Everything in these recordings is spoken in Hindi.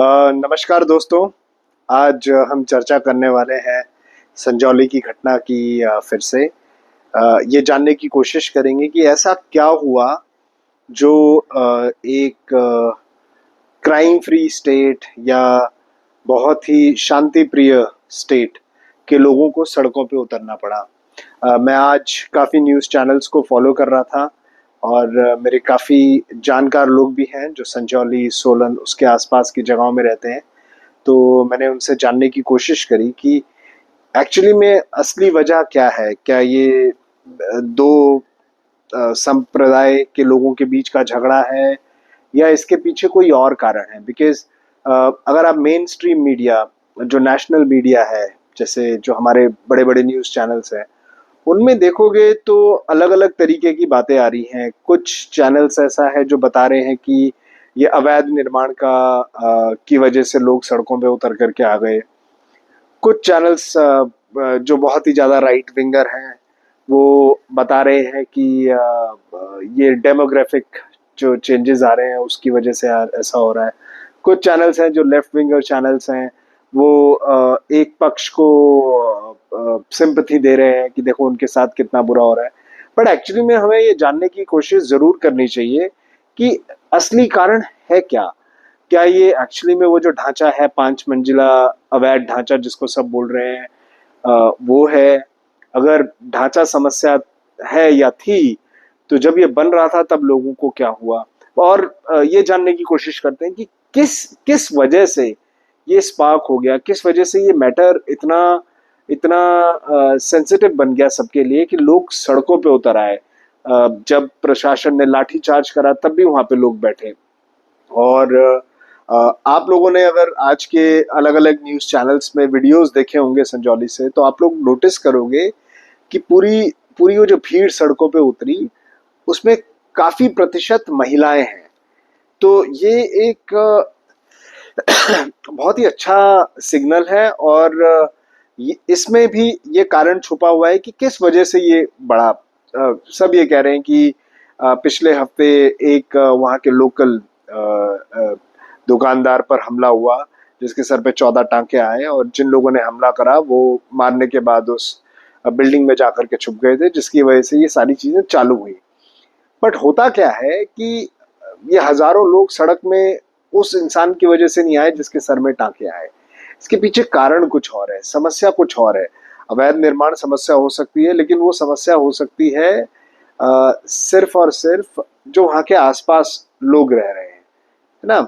नमस्कार दोस्तों। आज हम चर्चा करने वाले हैं संजौली की घटना की। फिर से ये जानने की कोशिश करेंगे कि ऐसा क्या हुआ जो एक क्राइम फ्री स्टेट या बहुत ही शांति प्रिय स्टेट के लोगों को सड़कों पे उतरना पड़ा। मैं आज काफ़ी न्यूज़ चैनल्स को फॉलो कर रहा था और मेरे काफ़ी जानकार लोग भी हैं जो संजौली, सोलन उसके आसपास की जगहों में रहते हैं। तो मैंने उनसे जानने की कोशिश करी कि एक्चुअली में असली वजह क्या है। क्या ये दो संप्रदाय के लोगों के बीच का झगड़ा है या इसके पीछे कोई और कारण है। बिकॉज अगर आप मेन स्ट्रीम मीडिया, जो नेशनल मीडिया है, जैसे जो हमारे बड़े बड़े न्यूज़ चैनल्स हैं, उनमें देखोगे तो अलग अलग तरीके की बातें आ रही हैं। कुछ चैनल्स ऐसा है जो बता रहे हैं कि ये अवैध निर्माण का की वजह से लोग सड़कों पे उतर करके आ गए। कुछ चैनल्स जो बहुत ही ज़्यादा राइट विंगर हैं वो बता रहे हैं कि ये डेमोग्राफिक जो चेंजेस आ रहे हैं उसकी वजह से ऐसा हो रहा है। कुछ चैनल्स हैं जो लेफ्ट विंगर चैनल्स हैं, वो एक पक्ष को सिंपैथी दे रहे हैं कि देखो उनके साथ कितना बुरा हो रहा है। बट एक्चुअली में हमें ये जानने की कोशिश जरूर करनी चाहिए कि असली कारण है क्या। क्या ये एक्चुअली में वो जो ढांचा है, 5 मंजिला अवैध ढांचा जिसको सब बोल रहे हैं, वो है? अगर ढांचा समस्या है या थी, तो जब ये बन रहा था तब लोगों को क्या हुआ? और ये जानने की कोशिश करते हैं कि किस किस वजह से ये स्पार्क हो गया, किस वजह से ये मैटर इतना इतना सेंसिटिव बन गया सबके लिए कि लोग सड़कों पे उतर आए। जब प्रशासन ने लाठी चार्ज करा तब भी वहां पे लोग बैठे। और आप लोगों ने अगर आज के अलग अलग न्यूज़ चैनल्स में वीडियोस देखे होंगे संजौली से, तो आप लोग नोटिस करोगे कि पूरी पूरी वो जो भीड़ सड़कों पे उतरी, उसमें काफी प्रतिशत महिलाएं हैं। तो ये एक बहुत ही अच्छा सिग्नल है। और इसमें भी ये कारण छुपा हुआ है कि किस वजह से ये बढ़ा। सब ये कह रहे हैं कि पिछले हफ्ते एक वहाँ के लोकल दुकानदार पर हमला हुआ जिसके सर पे 14 टांके आए, और जिन लोगों ने हमला करा वो मारने के बाद उस बिल्डिंग में जाकर के छुप गए थे, जिसकी वजह से ये सारी चीजें चालू हुई। बट होता क्या है कि ये हजारों लोग सड़क में उस इंसान की वजह से नहीं आए जिसके सर में टांके आए। इसके पीछे कारण कुछ और है, समस्या कुछ और है। अवैध निर्माण समस्या हो सकती है, लेकिन वो समस्या हो सकती है सिर्फ और सिर्फ जो वहाँ के आसपास लोग रह रहे हैं, है ना।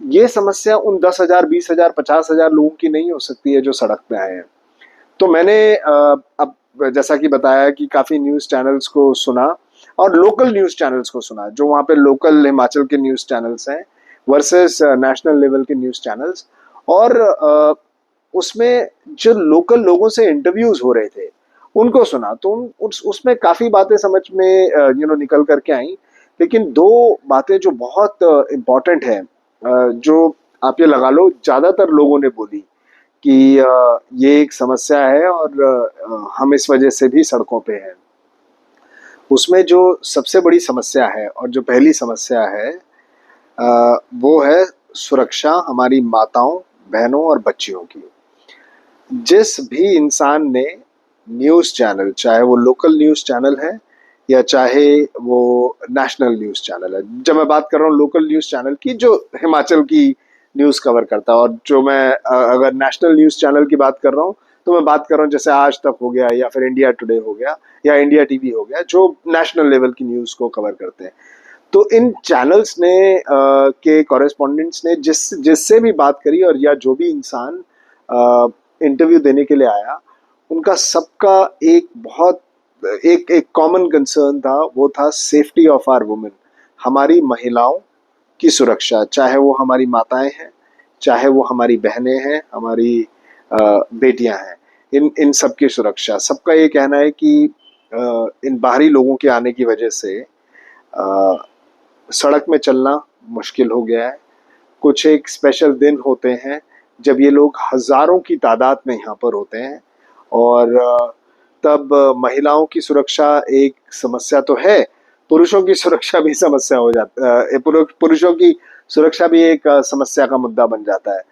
ये समस्या उन 10,000, 20,000, 50,000 लोगों की नहीं हो सकती है जो सड़क पे आए हैं। तो मैंने अब जैसा कि बताया कि काफी न्यूज चैनल्स को सुना और लोकल न्यूज चैनल्स को सुना, जो वहाँ पे लोकल हिमाचल के न्यूज चैनल्स हैं वर्सेस नेशनल लेवल के न्यूज चैनल्स। और उसमें जो लोकल लोगों से इंटरव्यूज हो रहे थे उनको सुना, तो उसमें काफी बातें समझ में निकल करके आई। लेकिन दो बातें जो बहुत इम्पोर्टेंट है, जो आप ये लगा लो ज्यादातर लोगों ने बोली कि ये एक समस्या है और हम इस वजह से भी सड़कों पे हैं। उसमें जो सबसे बड़ी समस्या है और जो पहली समस्या है, वो है सुरक्षा हमारी माताओं, बहनों और बच्चियों की। जिस भी इंसान ने न्यूज़ चैनल, चाहे वो लोकल न्यूज़ चैनल है या चाहे वो नेशनल न्यूज़ चैनल है, जब मैं बात कर रहा हूँ लोकल न्यूज़ चैनल की जो हिमाचल की न्यूज़ कवर करता है, और जो मैं अगर नेशनल न्यूज़ चैनल की बात कर रहा हूँ तो मैं बात कर रहा हूँ जैसे आज तक हो गया या फिर इंडिया टुडे हो गया या इंडिया टीवी हो गया, जो नेशनल लेवल की न्यूज़ को कवर करते हैं। तो इन चैनल्स ने के कॉरेस्पॉन्डेंट्स ने जिससे भी बात करी और या जो भी इंसान इंटरव्यू देने के लिए आया, उनका सबका एक बहुत एक एक कॉमन कंसर्न था। वो था सेफ्टी ऑफ आवर वुमेन, हमारी महिलाओं की सुरक्षा। चाहे वो हमारी माताएं हैं, चाहे वो हमारी बहनें हैं, हमारी बेटियां हैं, इन इन सब की सुरक्षा। सबका ये कहना है कि इन बाहरी लोगों के आने की वजह से सड़क में चलना मुश्किल हो गया है। कुछ एक स्पेशल दिन होते हैं जब ये लोग हजारों की तादाद में यहाँ पर होते हैं, और तब महिलाओं की सुरक्षा एक समस्या तो है, पुरुषों की सुरक्षा भी समस्या हो जाती है। पुरुषों की सुरक्षा भी एक समस्या का मुद्दा बन जाता है।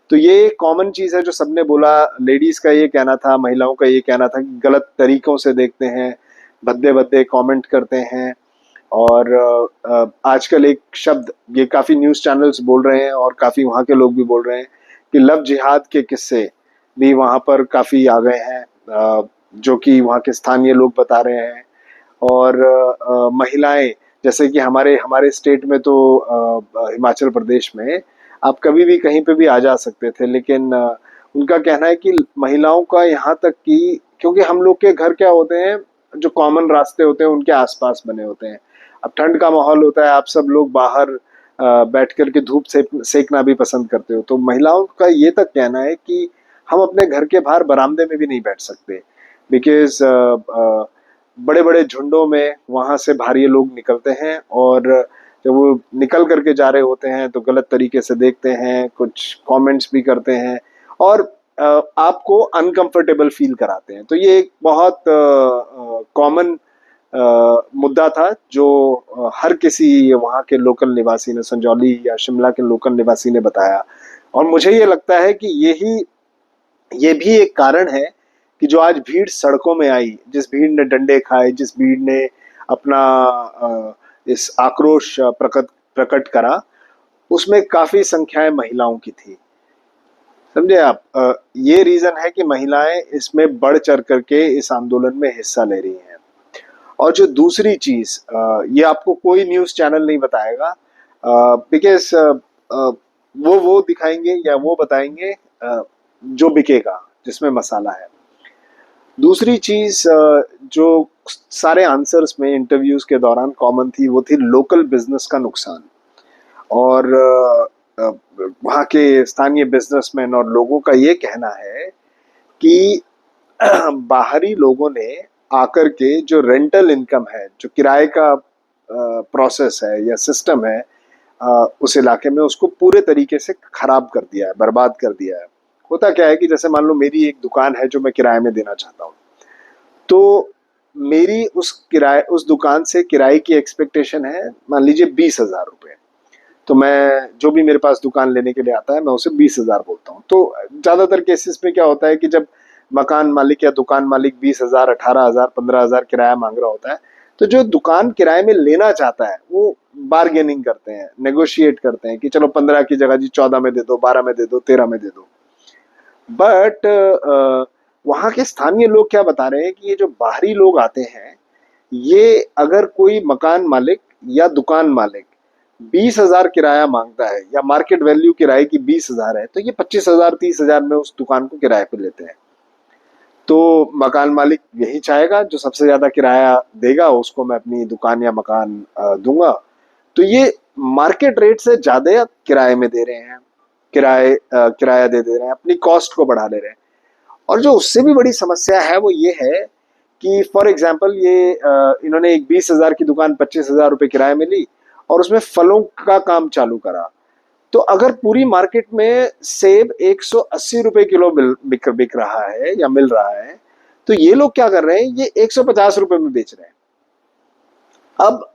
तो ये कॉमन चीज है जो सबने बोला। लेडीज का ये कहना था, महिलाओं का ये कहना था कि गलत तरीकों से देखते हैं, भद्दे भद्दे कमेंट करते हैं। और आजकल एक शब्द ये काफी न्यूज चैनल्स बोल रहे हैं और काफी वहाँ के लोग भी बोल रहे हैं कि लव जिहाद के किस्से भी वहाँ पर काफी आ गए हैं, जो कि वहाँ के स्थानीय लोग बता रहे हैं। और महिलाएं, जैसे कि हमारे हमारे स्टेट में तो हिमाचल प्रदेश में आप कभी भी कहीं पे भी आ जा सकते थे, लेकिन उनका कहना है कि महिलाओं का यहाँ तक कि, क्योंकि हम लोग के घर क्या होते हैं, जो कॉमन रास्ते होते हैं उनके आसपास बने होते हैं। अब ठंड का माहौल होता है, आप सब लोग बाहर बैठ करके धूप सेकना भी पसंद करते हो, तो महिलाओं का ये तक कहना है कि हम अपने घर के बाहर बरामदे में भी नहीं बैठ सकते, बिकॉज बड़े बड़े झुंडों में वहां से भारी लोग निकलते हैं, और जब वो निकल करके जा रहे होते हैं तो गलत तरीके से देखते हैं, कुछ कमेंट्स भी करते हैं, और आपको अनकंफर्टेबल फील कराते हैं। तो ये एक बहुत कॉमन मुद्दा था जो हर किसी वहाँ के लोकल निवासी ने, संजौली या शिमला के लोकल निवासी ने बताया। और मुझे ये लगता है कि ये भी एक कारण है कि जो आज भीड़ सड़कों में आई, जिस भीड़ ने डंडे खाए, जिस भीड़ ने अपना इस आक्रोश प्रकट प्रकट करा, उसमें काफी संख्याएं महिलाओं की थी। समझे आप? ये रीजन है कि महिलाएं इसमें बढ़ चढ़ करके इस आंदोलन में हिस्सा ले रही हैं। और जो दूसरी चीज, ये आपको कोई न्यूज चैनल नहीं बताएगा, बिकॉज वो दिखाएंगे या वो बताएंगे जो बिकेगा, जिसमें मसाला है। दूसरी चीज जो सारे आंसर्स में इंटरव्यूज के दौरान कॉमन थी, वो थी लोकल बिजनेस का नुकसान। और वहाँ के स्थानीय बिजनेसमैन और लोगों का ये कहना है कि बाहरी लोगों ने आकर के जो रेंटल इनकम है, जो किराए का प्रोसेस है या सिस्टम है उस इलाके में, उसको पूरे तरीके से खराब कर दिया है, बर्बाद कर दिया है। होता क्या है कि जैसे मान लो मेरी एक दुकान है जो मैं किराए में देना चाहता हूँ, तो मेरी उस दुकान से किराए की एक्सपेक्टेशन है, मान लीजिए 20,000 रुपए। तो मैं, जो भी मेरे पास दुकान लेने के लिए आता है, मैं उसे 20,000 बोलता हूँ। तो ज्यादातर केसेस में क्या होता है कि जब मकान मालिक या दुकान मालिक 20,000, 18,000, 15,000 किराया मांग रहा होता है, तो जो दुकान किराए में लेना चाहता है वो बार्गेनिंग करते हैं, नेगोशिएट करते हैं कि चलो 15 की जगह जी 14 में दे दो, 12 में दे दो, 13 में दे दो। बट वहाँ के स्थानीय लोग क्या बता रहे हैं कि ये जो बाहरी लोग आते हैं, ये अगर कोई मकान मालिक या दुकान मालिक 20,000 किराया मांगता है, या मार्केट वैल्यू किराए की 20,000 है, तो ये 25,000, 30,000 में उस दुकान को किराए पे लेते हैं। तो मकान मालिक यही चाहेगा, जो सबसे ज्यादा किराया देगा उसको मैं अपनी दुकान या मकान दूंगा। तो ये मार्केट रेट से ज्यादा किराए में दे रहे हैं, किराया दे रहे हैं, अपनी कॉस्ट को बढ़ा ले रहे हैं। और जो उससे भी बड़ी समस्या है वो ये है कि फॉर एग्जाम्पल ये इन्होंने एक 20,000 की दुकान 25,000 रुपए किराए में ली और उसमें फलों का काम चालू करा। तो अगर पूरी मार्केट में सेब 180 रुपए किलो बिक रहा है या मिल रहा है, तो ये लोग क्या कर रहे हैं, ये 150 रुपए में बेच रहे हैं। अब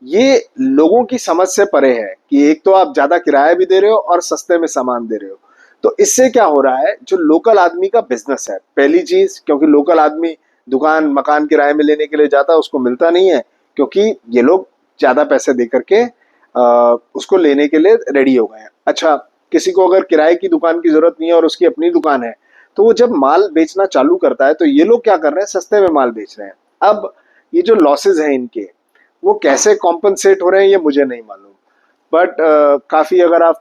ये लोगों की समझ से परे है कि एक तो आप ज्यादा किराया भी दे रहे हो और सस्ते में सामान दे रहे हो। तो इससे क्या हो रहा है, जो लोकल आदमी का बिजनेस है, पहली चीज, क्योंकि लोकल आदमी दुकान मकान किराए में लेने के लिए जाता है, उसको मिलता नहीं है, क्योंकि ये लोग ज्यादा पैसे दे करके उसको लेने के लिए रेडी हो गए हैं। अच्छा, किसी को अगर किराए की दुकान की जरूरत नहीं है और उसकी अपनी दुकान है, तो वो जब माल बेचना चालू करता है, तो ये लोग क्या कर रहे हैं, सस्ते में माल बेच रहे हैं। अब ये जो लॉसेज हैं इनके, वो कैसे कॉम्पनसेट हो रहे हैं ये मुझे नहीं मालूम। बट काफी, अगर आप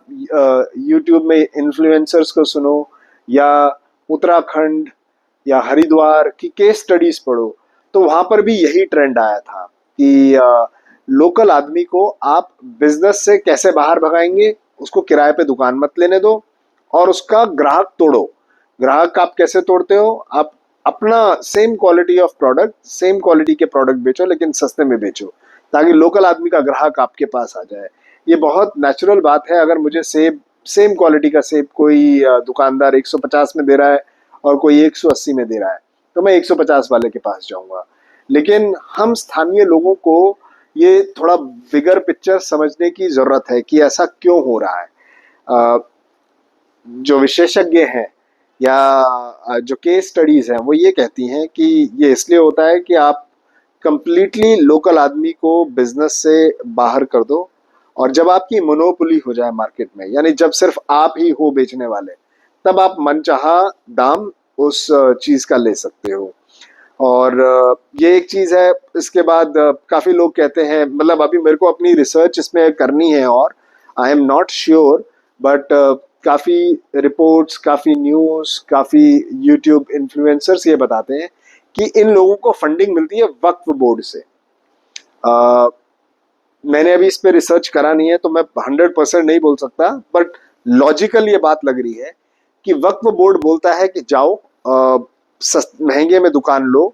यूट्यूब में इन्फ्लुएंसर्स को सुनो, या उत्तराखंड या हरिद्वार की केस स्टडीज पढ़ो, तो वहां पर भी यही ट्रेंड आया था कि लोकल आदमी को आप बिजनेस से कैसे बाहर भगाएंगे, उसको किराए पे दुकान मत लेने दो, और उसका ग्राहक तोड़ो। ग्राहक आप कैसे तोड़ते हो, आप अपना same quality of product, same quality के प्रोडक्ट बेचो, लेकिन सस्ते में बेचो, ताकि लोकल आदमी का ग्राहक आपके पास आ जाए। ये बहुत नेचुरल बात है। अगर मुझे सेब, सेम क्वालिटी का सेब कोई दुकानदार 150 में दे रहा है और कोई 180 में दे रहा है, तो मैं 150 वाले के पास जाऊंगा। लेकिन हम स्थानीय लोगों को ये थोड़ा बिगर पिक्चर समझने की जरूरत है कि ऐसा क्यों हो रहा है। अ, जो विशेषज्ञ हैं या जो केस स्टडीज हैं वो ये कहती हैं कि ये इसलिए होता है कि आप कंप्लीटली लोकल आदमी को बिजनेस से बाहर कर दो, और जब आपकी मोनोपोली हो जाए मार्केट में, यानी जब सिर्फ आप ही हो बेचने वाले, तब आप मनचाहा दाम उस चीज का ले सकते हो। और ये एक चीज है। इसके बाद काफी लोग कहते हैं, मतलब अभी मेरे को अपनी रिसर्च इसमें करनी है और I am not sure, but काफी रिपोर्ट्स, काफी न्यूज, काफी यूट्यूब इन्फ्लुएंसर्स ये बताते हैं कि इन लोगों को फंडिंग मिलती है वक्फ बोर्ड से। अ, मैंने अभी इस पे रिसर्च करा नहीं है तो मैं 100% नहीं बोल सकता, बट लॉजिकल ये बात लग रही है कि वक्फ बोर्ड बोलता है कि जाओ महंगे में दुकान लो,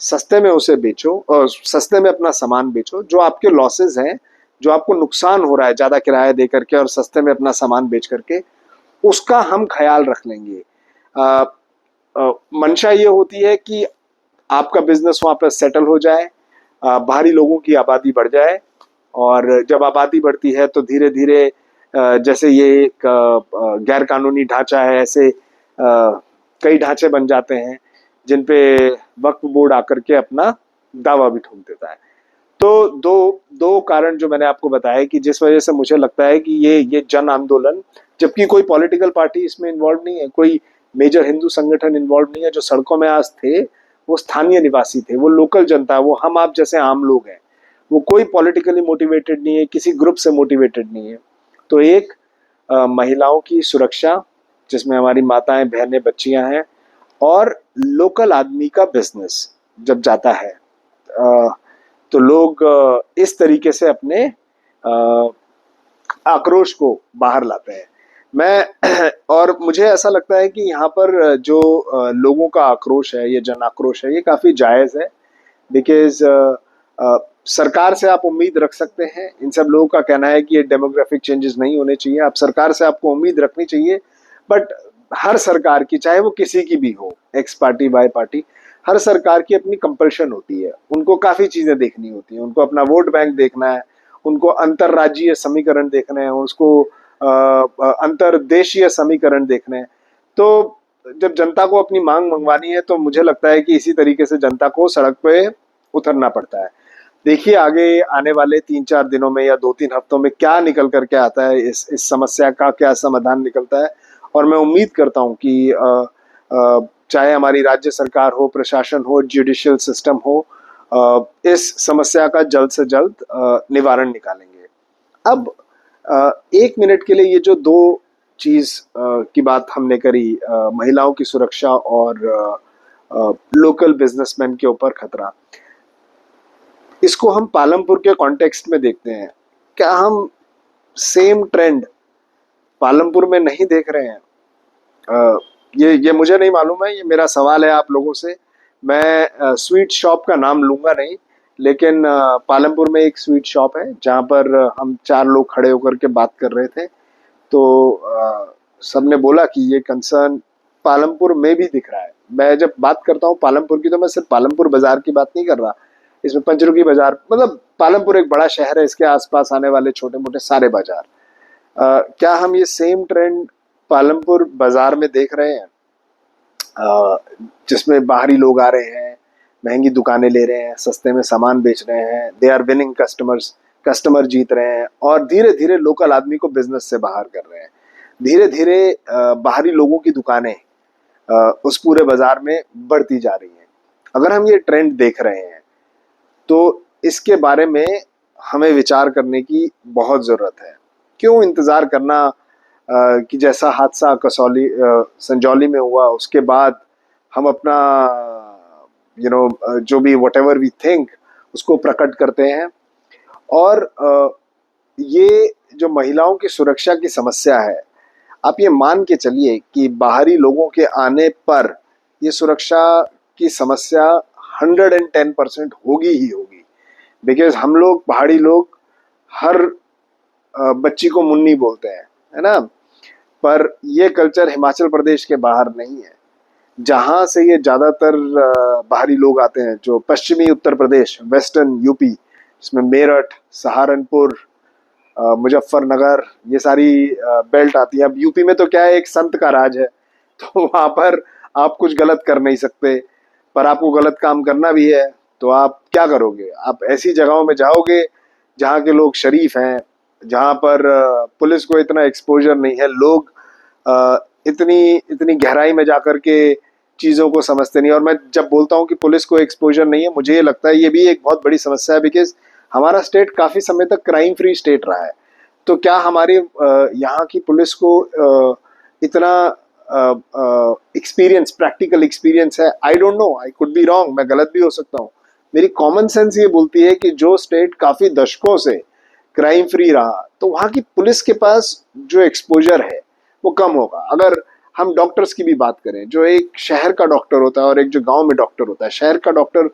सस्ते में उसे बेचो और सस्ते में अपना सामान बेचो। जो आपके लॉसेस हैं, जो आपको नुकसान हो रहा है ज्यादा किराया दे करके और सस्ते में अपना सामान बेच करके, उसका हम ख्याल रख लेंगे। अ, मंशा ये होती है कि आपका बिजनेस वहां पर सेटल हो जाए, बाहरी लोगों की आबादी बढ़ जाए, और जब आबादी बढ़ती है तो धीरे धीरे जैसे ये एक गैर कानूनी ढांचा है, ऐसे कई ढांचे बन जाते हैं जिन पे वक्फ बोर्ड आकर के अपना दावा भी ठोक देता है। तो दो दो कारण जो मैंने आपको बताया कि जिस वजह से मुझे लगता है कि ये जन आंदोलन, जबकि कोई पॉलिटिकल पार्टी इसमें इन्वॉल्व नहीं है, कोई मेजर हिंदू संगठन इन्वॉल्व नहीं है, जो सड़कों में आज थे वो स्थानीय निवासी थे, वो लोकल जनता, वो हम आप जैसे आम लोग हैं। वो कोई पॉलिटिकली मोटिवेटेड नहीं है, किसी ग्रुप से मोटिवेटेड नहीं है। तो एक महिलाओं की सुरक्षा, जिसमें हमारी माताएं, बहनें, बच्चियां हैं, और लोकल आदमी का बिजनेस जब जाता है, तो लोग इस तरीके से अपने आक्रोश को बाहर लाते हैं। मैं और मुझे ऐसा लगता है कि यहाँ पर जो लोगों का आक्रोश है, ये जन आक्रोश है, ये काफी जायज है। बिकॉज सरकार से आप उम्मीद रख सकते हैं, इन सब लोगों का कहना है कि ये डेमोग्राफिक चेंजेस नहीं होने चाहिए, आप सरकार से आपको उम्मीद रखनी चाहिए। बट हर सरकार की, चाहे वो किसी की भी हो, एक्स पार्टी वाई पार्टी, हर सरकार की अपनी कंपल्शन होती है, उनको काफी चीजें देखनी होती है, उनको अपना वोट बैंक देखना है, उनको अंतरराज्यीय समीकरण देखने हैं, उसको अंतरदेशीय समीकरण देखने हैं। तो जब जनता को अपनी मांग मंगवानी है तो मुझे लगता है कि इसी तरीके से जनता को सड़क पे उतरना पड़ता है। देखिए आगे आने वाले 3-4 दिनों में या 2-3 हफ्तों में क्या निकल करके आता है, इस समस्या का क्या समाधान निकलता है। और मैं उम्मीद करता हूँ कि चाहे हमारी राज्य सरकार हो, प्रशासन हो, जुडिशियल सिस्टम हो, इस समस्या का जल्द से जल्द निवारण निकालेंगे। अब 1 मिनट के लिए ये जो दो चीज की बात हमने करी, महिलाओं की सुरक्षा और लोकल बिजनेसमैन के ऊपर खतरा, इसको हम पालमपुर के कॉन्टेक्स्ट में देखते हैं। क्या हम सेम ट्रेंड पालमपुर में नहीं देख रहे हैं? ये मुझे नहीं मालूम है, ये मेरा सवाल है आप लोगों से। मैं स्वीट शॉप का नाम लूंगा नहीं, लेकिन पालमपुर में एक स्वीट शॉप है जहाँ पर हम 4 लोग खड़े होकर के बात कर रहे थे। तो सबने बोला कि ये कंसर्न पालमपुर में भी दिख रहा है। मैं जब बात करता हूँ पालमपुर की, तो मैं सिर्फ पालमपुर बाजार की बात नहीं कर रहा, इसमें पंचरुखी बाजार, मतलब पालमपुर एक बड़ा शहर है, इसके आसपास आने वाले छोटे मोटे सारे बाजार। क्या हम ये सेम ट्रेंड पालमपुर बाजार में देख रहे हैं, जिसमें बाहरी लोग आ रहे हैं, महंगी दुकानें ले रहे हैं, सस्ते में सामान बेच रहे हैं, they are winning customers, customer जीत रहे हैं, और धीरे धीरे लोकल आदमी को बिजनेस से बाहर कर रहे हैं। धीरे धीरे बाहरी लोगों की दुकानें उस पूरे बाजार में बढ़ती जा रही हैं। अगर हम ये ट्रेंड देख रहे हैं तो इसके बारे में हमें विचार करने की बहुत जरूरत है। क्यों इंतजार करना कि जैसा हादसा कसौली संजौली में हुआ उसके बाद हम अपना जो भी वट एवर वी थिंक उसको प्रकट करते हैं। और ये जो महिलाओं की सुरक्षा की समस्या है, आप ये मान के चलिए कि बाहरी लोगों के आने पर ये सुरक्षा की समस्या 110% होगी ही होगी। बिकॉज हम लोग, पहाड़ी लोग, हर बच्ची को मुन्नी बोलते हैं, है ना। पर ये कल्चर हिमाचल प्रदेश के बाहर नहीं है, जहां से ये ज्यादातर बाहरी लोग आते हैं, जो पश्चिमी उत्तर प्रदेश, वेस्टर्न यूपी, इसमें मेरठ, सहारनपुर, मुजफ्फरनगर, ये सारी बेल्ट आती है। अब यूपी में तो क्या है, एक संत का राज है, तो वहां पर आप कुछ गलत कर नहीं सकते, पर आपको गलत काम करना भी है तो आप क्या करोगे? आप ऐसी जगहों में जाओगे जहाँ के लोग शरीफ हैं, जहाँ पर पुलिस को इतना एक्सपोजर नहीं है, लोग इतनी इतनी गहराई में जाकर के चीजों को समझते नहीं। और मैं जब बोलता हूँ कि पुलिस को एक्सपोजर नहीं है, मुझे ये लगता है ये भी एक बहुत बड़ी समस्या है, बिकॉज हमारा स्टेट काफी समय तक क्राइम फ्री स्टेट रहा है। तो क्या हमारे यहाँ की पुलिस को इतना एक्सपीरियंस, प्रैक्टिकल एक्सपीरियंस है? I don't know, I could be wrong, मैं गलत भी हो सकता हूँ। मेरी कॉमन सेंस ये बोलती है कि जो स्टेट काफी दशकों से क्राइम फ्री रहा, तो वहां की पुलिस के पास जो एक्सपोजर है वो कम होगा। अगर हम डॉक्टर्स की भी बात करें, जो एक शहर का डॉक्टर होता है और एक जो गांव में डॉक्टर होता है, शहर का डॉक्टर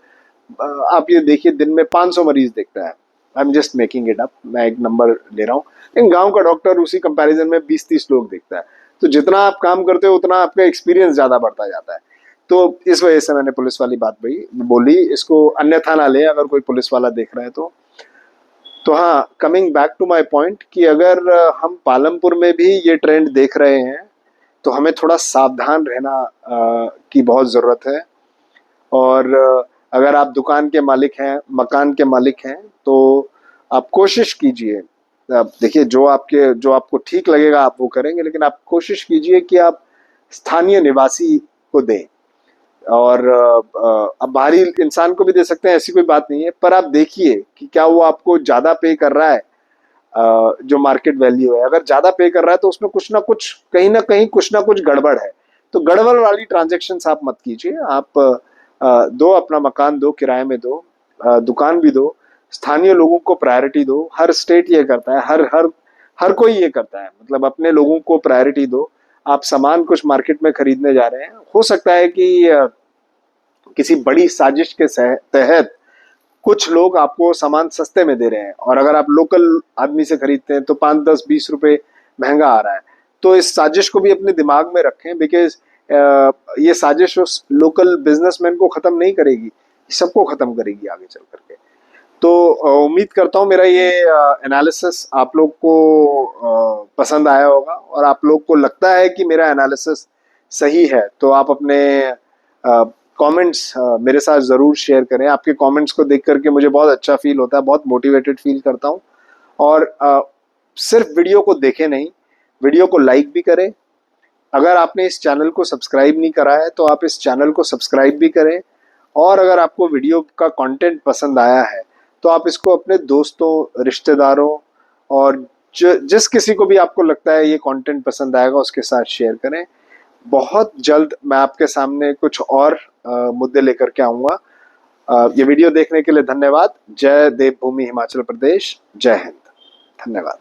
आप ये देखिए दिन में 500 मरीज देखता है। I am just making it up, मैं एक नंबर ले रहा हूँ। लेकिन गांव का डॉक्टर उसी कंपैरिजन में 20-30 लोग देखता है। तो जितना आप काम करते हो उतना आपका एक्सपीरियंस ज्यादा बढ़ता जाता है। तो इस वजह से मैंने पुलिस वाली बात बोली, इसको अन्यथा ना ले अगर कोई पुलिस वाला देख रहा है तो हाँ, coming back to my point कि अगर हम पालमपुर में भी ये ट्रेंड देख रहे हैं तो हमें थोड़ा सावधान रहना की बहुत ज़रूरत है। और अगर आप दुकान के मालिक हैं, मकान के मालिक हैं, तो आप कोशिश कीजिए, आप देखिए जो आपको ठीक लगेगा आप वो करेंगे, लेकिन आप कोशिश कीजिए कि आप स्थानीय निवासी को दें। और अब बाहरी इंसान को भी दे सकते हैं, ऐसी कोई बात नहीं है, पर आप देखिए कि क्या वो आपको ज्यादा पे कर रहा है, जो मार्केट वैल्यू है। अगर ज्यादा पे कर रहा है तो उसमें कुछ ना कुछ, कहीं ना कहीं कुछ ना कुछ गड़बड़ है। तो गड़बड़ वाली ट्रांजेक्शन आप मत कीजिए। आप दो, अपना मकान दो, किराए में दो, दुकान भी दो, स्थानीय लोगों को प्रायोरिटी दो। हर स्टेट ये करता है, हर हर हर कोई ये करता है, मतलब अपने लोगों को प्रायोरिटी दो। आप सामान कुछ मार्केट में खरीदने जा रहे हैं, हो सकता है कि किसी बड़ी साजिश के तहत कुछ लोग आपको सामान सस्ते में दे रहे हैं, और अगर आप लोकल आदमी से खरीदते हैं तो 5, 10, 20 रुपए महंगा आ रहा है। तो इस साजिश को भी अपने दिमाग में रखें, बिकॉज ये साजिश उस लोकल बिजनेसमैन को खत्म नहीं करेगी, सबको खत्म करेगी आगे चल करके। तो उम्मीद करता हूँ मेरा ये एनालिसिस आप लोग को पसंद आया होगा, और आप लोग को लगता है कि मेरा एनालिसिस सही है तो आप अपने कमेंट्स मेरे साथ ज़रूर शेयर करें। आपके कमेंट्स को देख करके मुझे बहुत अच्छा फील होता है, बहुत मोटिवेटेड फील करता हूँ। और सिर्फ वीडियो को देखें नहीं, वीडियो को लाइक भी करें। अगर आपने इस चैनल को सब्सक्राइब नहीं करा है तो आप इस चैनल को सब्सक्राइब भी करें। और अगर आपको वीडियो का कंटेंट पसंद आया है तो आप इसको अपने दोस्तों, रिश्तेदारों और जिस किसी को भी आपको लगता है ये कंटेंट पसंद आएगा उसके साथ शेयर करें। बहुत जल्द मैं आपके सामने कुछ और मुद्दे लेकर के आऊंगा। ये वीडियो देखने के लिए धन्यवाद। जय देवभूमि हिमाचल प्रदेश, जय हिंद, धन्यवाद।